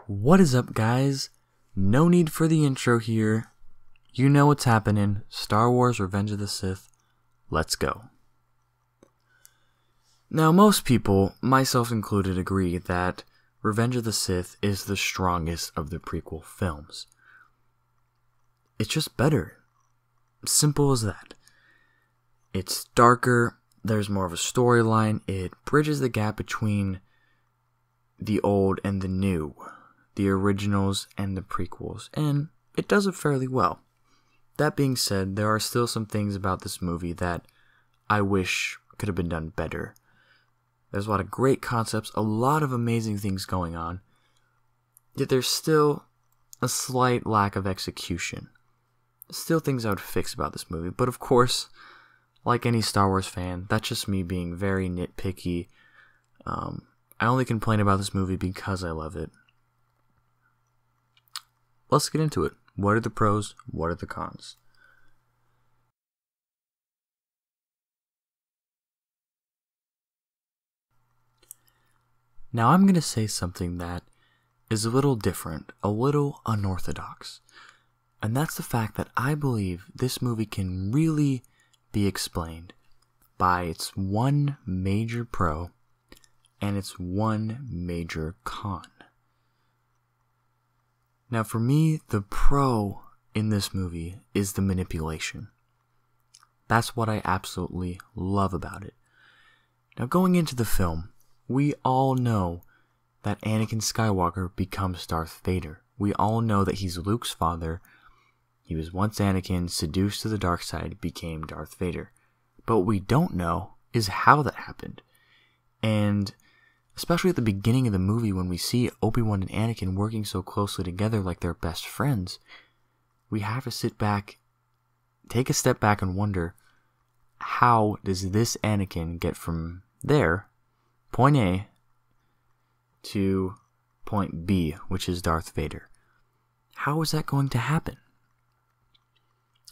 What is up, guys? No need for the intro here. You know what's happening. Star Wars Revenge of the Sith. Let's go. Now, most people, myself included, agree that Revenge of the Sith is the strongest of the prequel films. It's just better. Simple as that. It's darker, there's more of a storyline, it bridges the gap between the old and the new, the originals and the prequels, and it does it fairly well. That being said, there are still some things about this movie that I wish could have been done better. There's a lot of great concepts, a lot of amazing things going on, yet there's still a slight lack of execution. Still things I would fix about this movie, but of course, like any Star Wars fan, that's just me being very nitpicky. I only complain about this movie because I love it. Let's get into it. What are the pros? What are the cons? Now I'm going to say something that is a little different, a little unorthodox. And that's the fact that I believe this movie can really be explained by its one major pro and its one major con. Now for me, the pro in this movie is the manipulation. That's what I absolutely love about it. Now going into the film, we all know that Anakin Skywalker becomes Darth Vader. We all know that he's Luke's father. He was once Anakin, seduced to the dark side, became Darth Vader. But what we don't know is how that happened. And especially at the beginning of the movie when we see Obi-Wan and Anakin working so closely together like they're best friends, we have to sit back, take a step back and wonder, how does this Anakin get from there, point A, to point B, which is Darth Vader? How is that going to happen?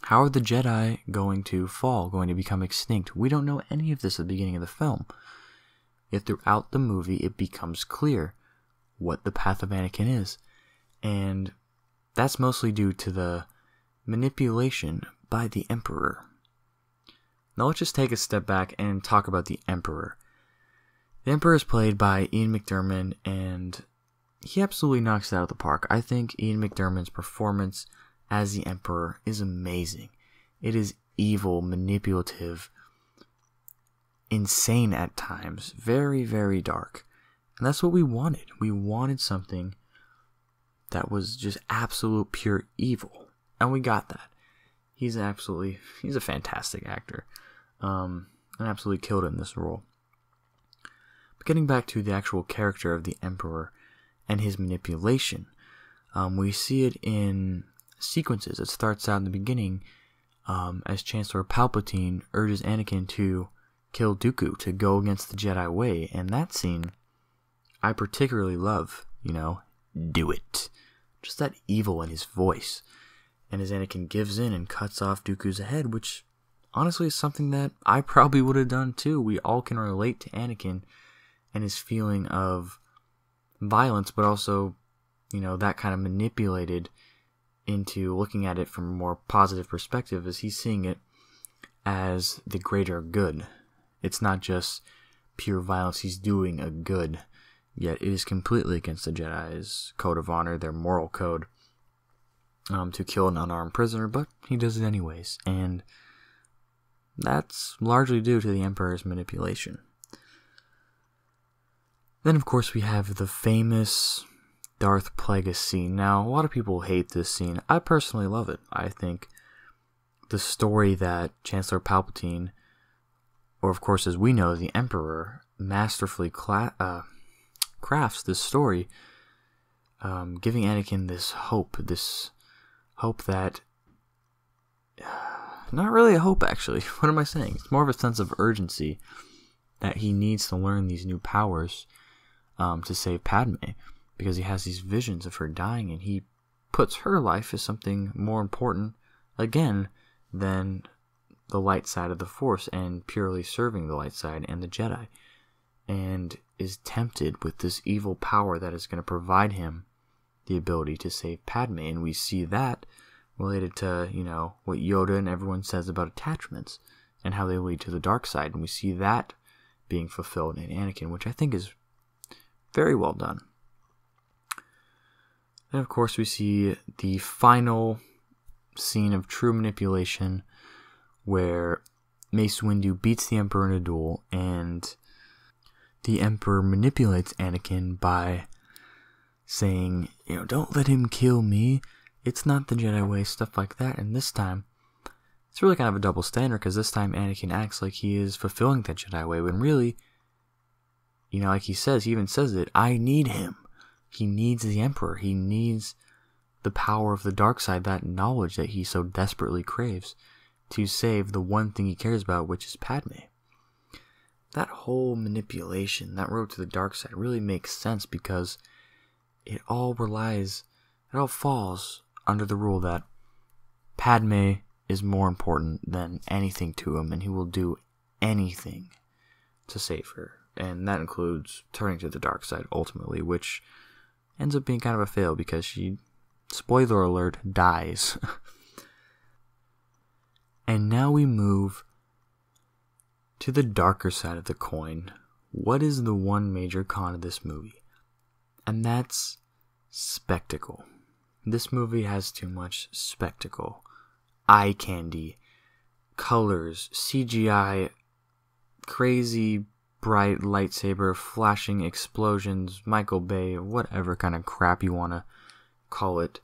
How are the Jedi going to fall, going to become extinct? We don't know any of this at the beginning of the film. Yet throughout the movie, it becomes clear what the path of Anakin is. And that's mostly due to the manipulation by the Emperor. Now let's just take a step back and talk about the Emperor. The Emperor is played by Ian McDiarmid, and he absolutely knocks it out of the park. I think Ian McDiarmid's performance as the Emperor is amazing. It is evil, manipulative, insane at times, very, very dark. And that's what we wanted. We wanted something that was just absolute pure evil. And we got that. He's a fantastic actor. And absolutely killed it in this role. But getting back to the actual character of the Emperor and his manipulation, we see it in sequences. It starts out in the beginning as Chancellor Palpatine urges Anakin to kill Dooku, to go against the Jedi way, and that scene I particularly love. Do it. Just that evil in his voice. And as Anakin gives in and cuts off Dooku's head, which honestly is something that I probably would have done too. We all can relate to Anakin and his feeling of violence, but also, that kind of manipulated into looking at it from a more positive perspective, as he's seeing it as the greater good. It's not just pure violence, he's doing a good, yet it is completely against the Jedi's code of honor, their moral code, to kill an unarmed prisoner, but he does it anyways, and that's largely due to the Emperor's manipulation. Then, of course, we have the famous Darth Plagueis scene. Now, a lot of people hate this scene. I personally love it. I think the story that Chancellor Palpatine, or of course as we know, the Emperor, masterfully crafts this story, giving Anakin this hope that, not really a hope actually, what am I saying? It's more of a sense of urgency that he needs to learn these new powers to save Padme, because he has these visions of her dying, and he puts her life as something more important, again, than the light side of the Force and purely serving the light side and the Jedi. And is tempted with this evil power that is going to provide him the ability to save Padme, and we see that related to, what Yoda and everyone says about attachments and how they lead to the dark side, and we see that being fulfilled in Anakin, which I think is very well done. Then, of course, we see the final scene of true manipulation where Mace Windu beats the Emperor in a duel, and the Emperor manipulates Anakin by saying, don't let him kill me. It's not the Jedi way, stuff like that. And this time, it's really kind of a double standard, because this time Anakin acts like he is fulfilling the Jedi way, when really, like he says, he even says it, I need him. He needs the Emperor. He needs the power of the dark side, that knowledge that he so desperately craves, to save the one thing he cares about, which is Padme. That whole manipulation, that road to the dark side, really makes sense, because it all falls under the rule that Padme is more important than anything to him, and he will do anything to save her. And that includes turning to the dark side ultimately, which ends up being kind of a fail, because she, spoiler alert, dies. And now we move to the darker side of the coin. What is the one major con of this movie? And that's spectacle. This movie has too much spectacle. Eye candy, colors, CGI, crazy bright lightsaber, flashing explosions, Michael Bay, whatever kind of crap you want to call it.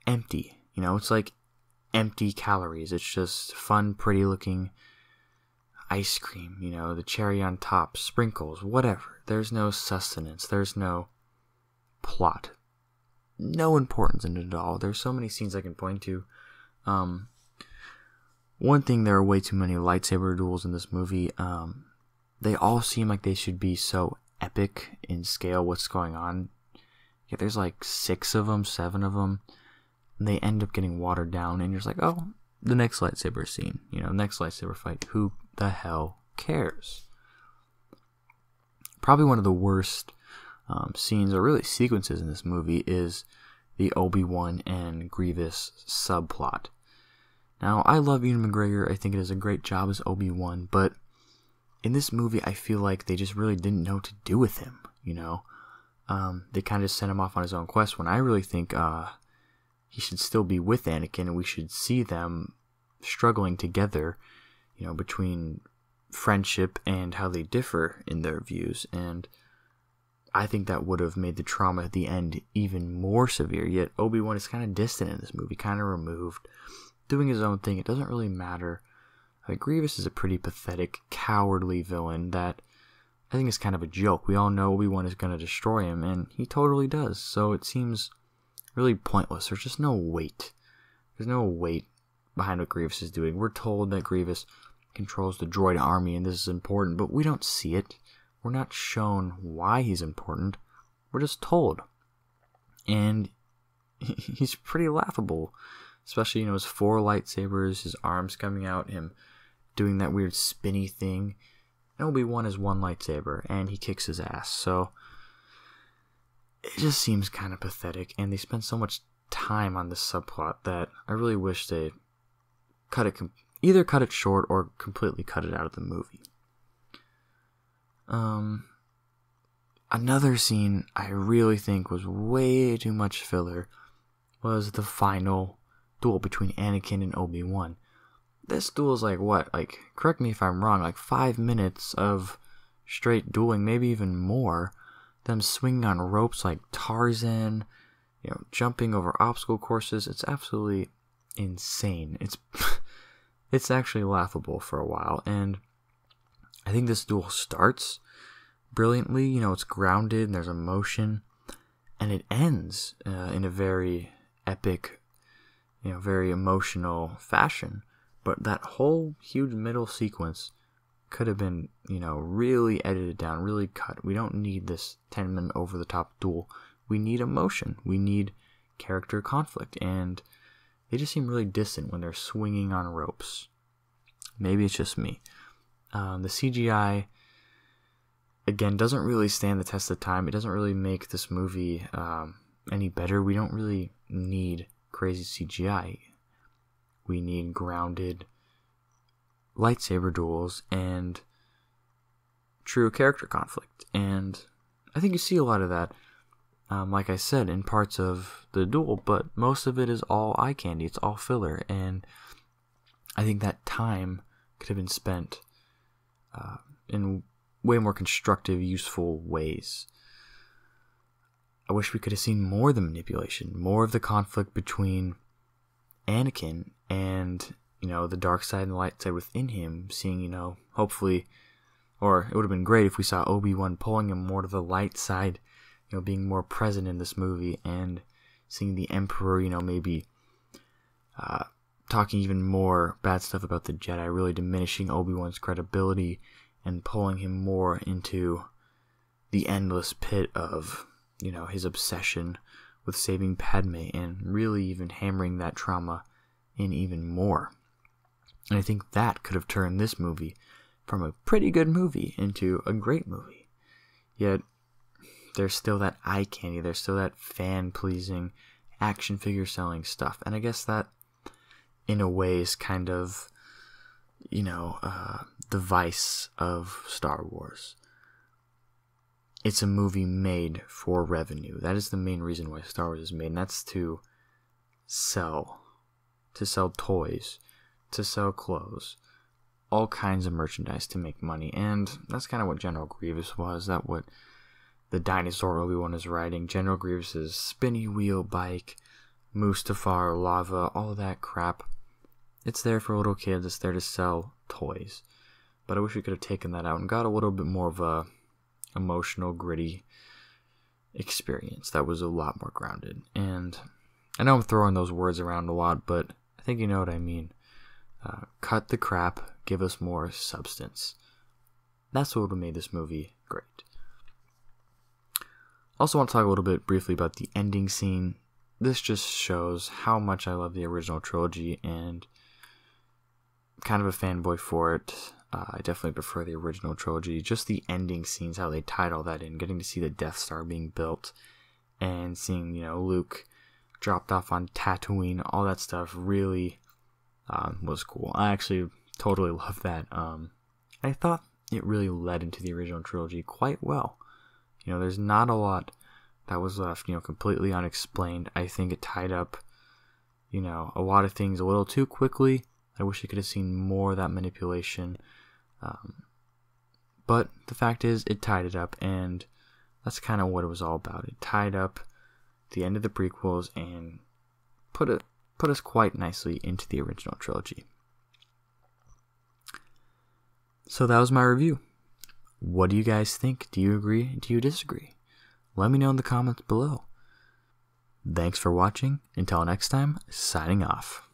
Empty. It's like empty calories. It's just fun, pretty looking ice cream, the cherry on top, sprinkles, whatever. There's no sustenance. There's no plot. No importance in it at all. There's so many scenes I can point to. One thing, there are way too many lightsaber duels in this movie. They all seem like they should be so epic in scale, what's going on. Yeah, there's like 6 of them, 7 of them. And they end up getting watered down, and you're just like, oh, the next lightsaber scene, next lightsaber fight. Who the hell cares? Probably one of the worst scenes, or really sequences in this movie, is the Obi-Wan and Grievous subplot. Now, I love Ewan McGregor. I think it does a great job as Obi-Wan, but in this movie, I feel like they just really didn't know what to do with him, They kind of sent him off on his own quest, when I really think he should still be with Anakin, and we should see them struggling together, between friendship and how they differ in their views. And I think that would have made the trauma at the end even more severe. Yet Obi-Wan is kind of distant in this movie, kind of removed, doing his own thing. It doesn't really matter. Grievous is a pretty pathetic, cowardly villain that I think is kind of a joke. We all know Obi-Wan is going to destroy him, and he totally does. So it seems really pointless. There's just no weight. There's no weight behind what Grievous is doing. We're told that Grievous controls the droid army, and this is important, but we don't see it. We're not shown why he's important. We're just told. And he's pretty laughable. Especially, his 4 lightsabers, his arms coming out, him doing that weird spinny thing. Obi-Wan has 1 lightsaber, and he kicks his ass. So it just seems kind of pathetic, and they spend so much time on this subplot that I really wish they either cut it short or completely cut it out of the movie. Another scene I really think was way too much filler was the final duel between Anakin and Obi-Wan. This duel is correct me if I'm wrong, 5 minutes of straight dueling, maybe even more. Them swinging on ropes like Tarzan, jumping over obstacle courses. It's absolutely insane. It's actually laughable for a while, and I think this duel starts brilliantly. It's grounded and there's emotion, and it ends in a very epic, very emotional fashion. But that whole huge middle sequence could have been, really edited down, really cut. We don't need this 10-minute over-the-top duel. We need emotion. We need character conflict, and they just seem really distant when they're swinging on ropes. Maybe it's just me. The CGI, again, doesn't really stand the test of time. It doesn't really make this movie any better. We don't really need crazy CGI. We need grounded lightsaber duels and true character conflict. And I think you see a lot of that, like I said, in parts of the duel, but most of it is all eye candy. It's all filler. And I think that time could have been spent in way more constructive, useful ways. I wish we could have seen more of the manipulation, more of the conflict between Anakin and, the dark side and the light side within him, seeing, hopefully, or it would have been great if we saw Obi-Wan pulling him more to the light side, being more present in this movie, and seeing the Emperor, maybe talking even more bad stuff about the Jedi, really diminishing Obi-Wan's credibility and pulling him more into the endless pit of, his obsession with saving Padme, and really even hammering that trauma in even more. And I think that could have turned this movie from a pretty good movie into a great movie. Yet, there's still that eye candy, there's still that fan-pleasing, action figure selling stuff. And I guess that, in a way, is kind of, the vice of Star Wars. It's a movie made for revenue. That is the main reason why Star Wars is made, and that's to sell toys, to sell clothes, all kinds of merchandise to make money. And that's kind of what General Grievous was. That's what the dinosaur Obi-Wan is riding. General Grievous's spinny wheel bike, Mustafar, lava, all of that crap. It's there for little kids. It's there to sell toys. But I wish we could have taken that out and got a little bit more of a emotional, gritty experience that was a lot more grounded. And I know I'm throwing those words around a lot, but I think you know what I mean. Cut the crap, give us more substance. That's what would have made this movie great. Also want to talk a little bit briefly about the ending scene. This just shows how much I love the original trilogy, and kind of a fanboy for it. I definitely prefer the original trilogy. Just the ending scenes, how they tied all that in, getting to see the Death Star being built, and seeing, Luke dropped off on Tatooine, all that stuff really was cool. I actually totally love that. I thought it really led into the original trilogy quite well. There's not a lot that was left, completely unexplained. I think it tied up, a lot of things a little too quickly. I wish I could have seen more of that manipulation. But the fact is, it tied it up, and that's kind of what it was all about. It tied up the end of the prequels and put us quite nicely into the original trilogy. So that was my review. What do you guys think? Do you agree? Do you disagree? Let me know in the comments below. Thanks for watching. Until next time, signing off.